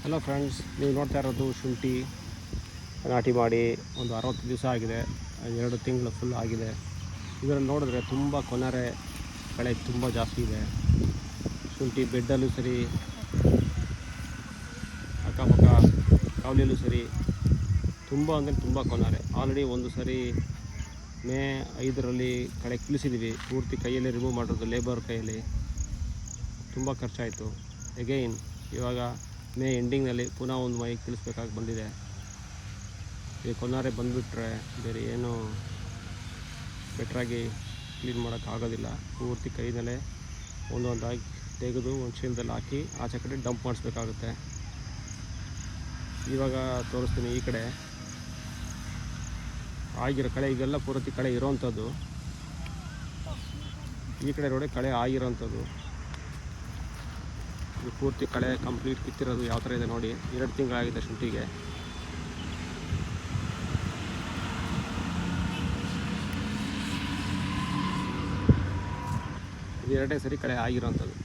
Hello friends, ನೀವು ನೋಡ್ತಾ ಇರೋದು ಶುಂಠಿ ನಾಟಿ ಮಾಡಿ ಒಂದು 60 ದಿವಸ ಆಗಿದೆ. 2 ತಿಂಗಳು ಫುಲ್ ಆಗಿದೆ. ಇದರಲ್ಲಿ ನೋಡಿದ್ರೆ ತುಂಬ ಕೊನರೆ ಕಳೆ ತುಂಬ ಜಾಸ್ತಿ ಇದೆ. ಶುಂಠಿ ಬೆಡ್ಡಲ್ಲೂ ಸರಿ, ಅಕ್ಕಪಕ್ಕ ಕಾವಲಿಯಲ್ಲೂ ಸರಿ ತುಂಬ ಅಂದರೆ ತುಂಬ ಕೊನರೆ. ಆಲ್ರೆಡಿ ಒಂದು ಸರಿ ಮೇ 5ರಲ್ಲಿ ಕಳೆ ಕೀಳಿಸಿದ್ದೀವಿ. ಪೂರ್ತಿ ಕೈಯಲ್ಲಿ ರಿಮೂವ್ ಮಾಡಿರೋದು, ಲೇಬರ್ ಕೈಯಲ್ಲಿ ತುಂಬ ಖರ್ಚಾಯಿತು. ಎಗೈನ್ ಇವಾಗ ಮೇ ಎಂಡಿಂಗ್ನಲ್ಲಿ ಪುನಃ ಒಂದು ಮೈ ಕೀಳಿಸ್ಬೇಕಾಗಿ ಬಂದಿದೆ. ಈ ಕೊನಾರೆ ಬಂದುಬಿಟ್ರೆ ಬೇರೆ ಏನೂ ಬೆಟ್ರಾಗಿ ಕ್ಲೀನ್ ಮಾಡೋಕ್ಕಾಗೋದಿಲ್ಲ. ಪೂರ್ತಿ ಕೈನಲ್ಲೇ ಒಂದೊಂದಾಗಿ ತೆಗೆದು ಒಂದು ಚೀಲದಲ್ಲಿ ಹಾಕಿ ಆಚೆ ಕಡೆ ಡಂಪ್ ಮಾಡಿಸ್ಬೇಕಾಗುತ್ತೆ. ಇವಾಗ ತೋರಿಸ್ತೀನಿ. ಈ ಕಡೆ ಆಗಿರೋ ಕಳೆ, ಇದೆಲ್ಲ ಪೂರ್ತಿ ಕಳೆ ಇರೋವಂಥದ್ದು. ಈ ಕಡೆ ನೋಡಿ ಕಳೆ ಆಗಿರೋವಂಥದ್ದು. ಇದು ಪೂರ್ತಿ ಕಳೆ ಕಂಪ್ಲೀಟ್ ಕಿತ್ತಿರೋದು ಯಾವ ಥರ ಇದೆ ನೋಡಿ. 2 ತಿಂಗಳಾಗಿದೆ ಶುಂಠಿಗೆ. ಇದು 2ನೇ ಸರಿ ಕಳೆ ಆಗಿರೋವಂಥದ್ದು.